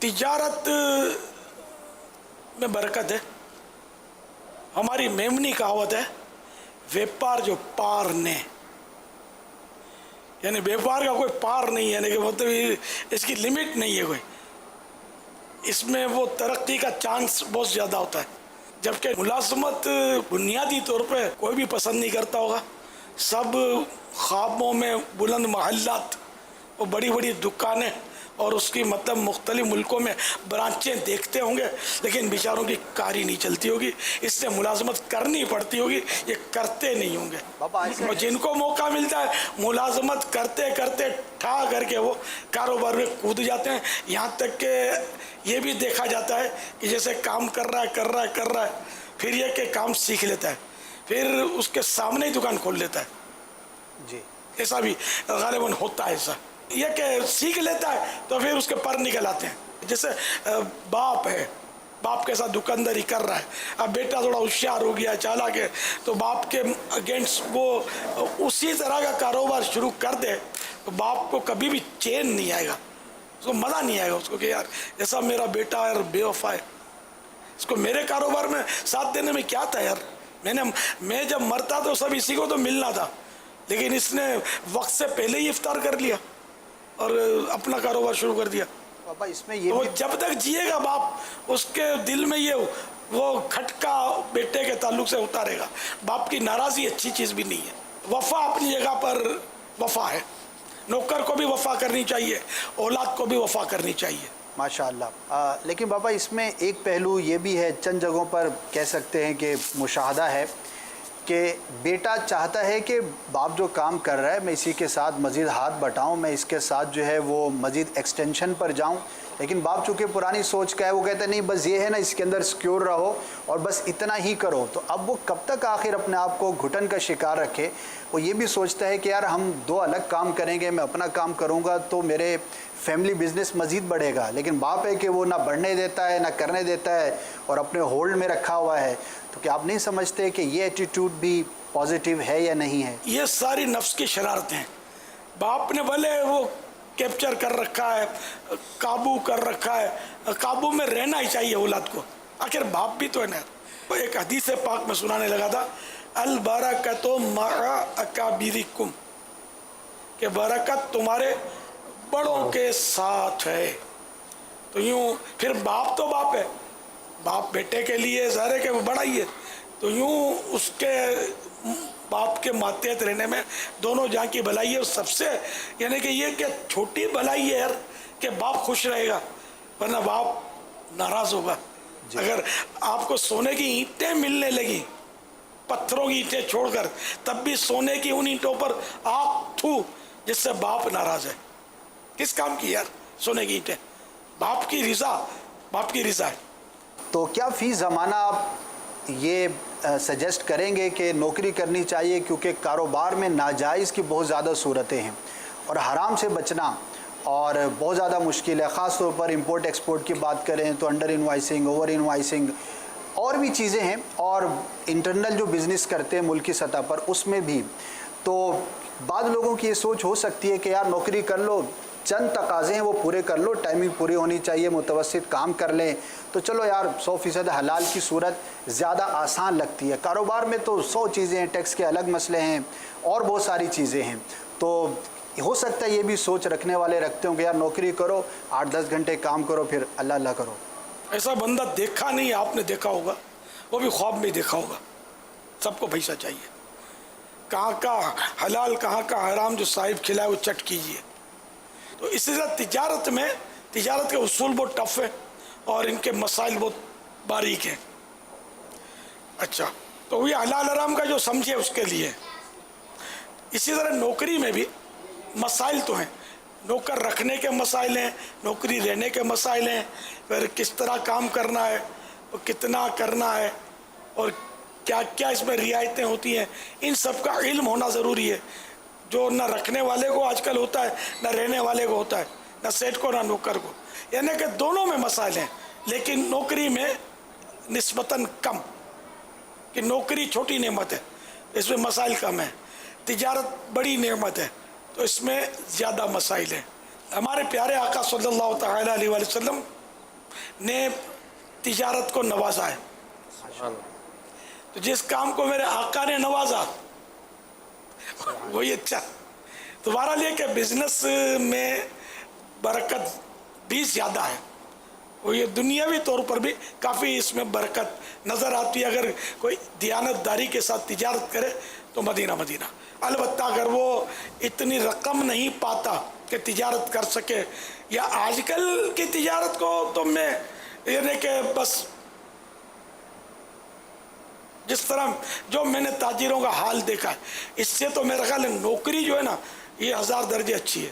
تجارت میں برکت ہے. ہماری میمنی کہاوت ہے ویپار جو پار نے، یعنی ویپار کا کوئی پار نہیں ہے، یعنی کہ مطلب اس کی لمٹ نہیں ہے کوئی، اس میں وہ ترقی کا چانس بہت زیادہ ہوتا ہے. جبکہ ملازمت بنیادی طور پہ کوئی بھی پسند نہیں کرتا ہوگا. سب خوابوں میں بلند محلات اور بڑی بڑی دکانیں اور اس کی مطلب مختلف ملکوں میں برانچیں دیکھتے ہوں گے، لیکن بیچاروں کی کاری نہیں چلتی ہوگی، اس سے ملازمت کرنی پڑتی ہوگی، یہ کرتے نہیں ہوں گے. اور جن کو موقع ملتا ہے ملازمت کرتے کرتے ٹھا کر کے وہ کاروبار میں کود جاتے ہیں. یہاں تک کہ یہ بھی دیکھا جاتا ہے کہ جیسے کام کر رہا ہے پھر یہ کہ کام سیکھ لیتا ہے، پھر اس کے سامنے ہی دکان کھول لیتا ہے. جی ایسا بھی غالباً ہوتا ہے. ایسا یہ کہ سیکھ لیتا ہے تو پھر اس کے پر نکل آتے ہیں. جیسے باپ ہے، باپ کے ساتھ دکانداری کر رہا ہے، اب بیٹا تھوڑا ہوشیار ہو گیا، چالاک ہے، تو باپ کے اگینسٹ وہ اسی طرح کا کاروبار شروع کر دے تو باپ کو کبھی بھی چین نہیں آئے گا، اس کو مزہ نہیں آئے گا اس کو کہ یار ایسا میرا بیٹا یار بے وفا ہے، اس کو میرے کاروبار میں ساتھ دینے میں کیا تھا یار. میں جب مرتا تو سب اسی کو تو ملنا تھا، لیکن اس نے وقت سے پہلے ہی افطار کر لیا اور اپنا کاروبار شروع کر دیا. بابا اس میں یہ تو بھی جب تک جیے گا باپ اس کے دل میں یہ وہ کھٹکا بیٹے کے تعلق سے ہوتا رہے گا. باپ کی ناراضی اچھی چیز بھی نہیں ہے. وفا اپنی جگہ پر وفا ہے، نوکر کو بھی وفا کرنی چاہیے، اولاد کو بھی وفا کرنی چاہیے. ماشاء اللہ. لیکن بابا اس میں ایک پہلو یہ بھی ہے، چند جگہوں پر کہہ سکتے ہیں کہ مشاہدہ ہے کہ بیٹا چاہتا ہے کہ باپ جو کام کر رہا ہے میں اسی کے ساتھ مزید ہاتھ بٹاؤں، میں اس کے ساتھ جو ہے وہ مزید ایکسٹینشن پر جاؤں، لیکن باپ چونکہ پرانی سوچ کا ہے وہ کہتا ہے نہیں بس یہ ہے نا اس کے اندر سیکیور رہو اور بس اتنا ہی کرو. تو اب وہ کب تک آخر اپنے آپ کو گھٹن کا شکار رکھے؟ وہ یہ بھی سوچتا ہے کہ یار ہم دو الگ کام کریں گے، میں اپنا کام کروں گا تو میرے فیملی بزنس مزید بڑھے گا، لیکن باپ ہے کہ وہ نہ بڑھنے دیتا ہے نہ کرنے دیتا ہے اور اپنے ہولڈ میں رکھا ہوا ہے. تو کیا آپ نہیں سمجھتے کہ یہ ایٹیٹیوڈ بھی پازیٹیو ہے یا نہیں ہے؟ یہ ساری نفس کی شرارتیں ہیں. باپ نے بھلے وہ کیپچر کر رکھا ہے، قابو کر رکھا ہے، قابو میں رہنا ہی چاہیے اولاد کو، آخر باپ بھی تو ہے نا. ایک حدیث پاک میں سنانے لگا تھا البرکۃ مع اکابرکم، کہ برکت تمہارے بڑوں کے ساتھ ہے. تو یوں پھر باپ تو باپ ہے، باپ بیٹے کے لیے ظاہر ہے کہ وہ بڑا ہی ہے، تو یوں اس کے باپ کے ماتحت رہنے میں دونوں جہاں کی بھلائی ہے. سب سے یعنی کہ یہ کہ چھوٹی بھلائی ہے یار کہ باپ خوش رہے گا، ورنہ باپ ناراض ہوگا. اگر آپ کو سونے کی اینٹیں ملنے لگی پتھروں کی اینٹیں چھوڑ کر، تب بھی سونے کی ان اینٹوں پر آگ تھو جس سے باپ ناراض ہے. کس کام کی یار سونے کی اینٹیں؟ باپ کی رضا، باپ کی رضا ہے. تو کیا فی زمانہ آپ یہ سجیسٹ کریں گے کہ نوکری کرنی چاہیے، کیونکہ کاروبار میں ناجائز کی بہت زیادہ صورتیں ہیں اور حرام سے بچنا اور بہت زیادہ مشکل ہے. خاص طور پر امپورٹ ایکسپورٹ کی بات کریں تو انڈر انوائسنگ، اوور انوائسنگ اور بھی چیزیں ہیں، اور انٹرنل جو بزنس کرتے ہیں ملکی سطح پر اس میں بھی. تو بعض لوگوں کی یہ سوچ ہو سکتی ہے کہ یار نوکری کر لو، چند تقاضے ہیں وہ پورے کر لو، ٹائمنگ پوری ہونی چاہیے، متوسط کام کر لیں تو چلو یار 100% حلال کی صورت زیادہ آسان لگتی ہے. کاروبار میں تو 100 چیزیں ہیں، ٹیکس کے الگ مسئلے ہیں اور بہت ساری چیزیں ہیں. تو ہو سکتا ہے یہ بھی سوچ رکھنے والے رکھتے ہوں کہ یار نوکری کرو، 8-10 گھنٹے کام کرو، پھر اللہ اللہ کرو. ایسا بندہ دیکھا نہیں، آپ نے دیکھا ہوگا، وہ بھی خواب میں دیکھا ہوگا. سب کو پیسہ چاہیے، کہاں کا حلال کہاں کا حرام جو صاحب کھلائے وہ چٹ کیجیے. تو اسی طرح تجارت میں، تجارت کے اصول بہت ٹف ہے اور ان کے مسائل بہت باریک ہیں. اچھا، تو یہ حلال حرام کا جو سمجھے اس کے لیے. اسی طرح نوکری میں بھی مسائل تو ہیں، نوکر رکھنے کے مسائل ہیں، نوکری لینے کے مسائل ہیں، پھر کس طرح کام کرنا ہے اور کتنا کرنا ہے اور کیا کیا اس میں رعایتیں ہوتی ہیں، ان سب کا علم ہونا ضروری ہے، جو نہ رکھنے والے کو آج کل ہوتا ہے نہ رہنے والے کو ہوتا ہے، نہ سیٹ کو نہ نوکر کو. یعنی کہ دونوں میں مسائل ہیں، لیکن نوکری میں نسبتاً کم، کہ نوکری چھوٹی نعمت ہے اس میں مسائل کم ہیں، تجارت بڑی نعمت ہے تو اس میں زیادہ مسائل ہیں. ہمارے پیارے آقا صلی اللہ تعالیٰ علیہ وسلم نے تجارت کو نوازا ہے. تو جس کام کو میرے آقا نے نوازا وہی اچھا. تو بہرحال یہ کہ بزنس میں برکت بھی زیادہ ہے, اور یہ دنیاوی طور پر بھی کافی اس میں برکت نظر آتی ہے. اگر کوئی دیانتداری کے ساتھ تجارت کرے تو مدینہ مدینہ. البتہ اگر وہ اتنی رقم نہیں پاتا کہ تجارت کر سکے, یا آج کل کی تجارت کو تو میں یہ نہیں کہ بس جس طرح جو میں نے تاجروں کا حال دیکھا ہے, اس سے تو میرا خیال ہے نوکری جو ہے نا یہ 1000 درجے اچھی ہے.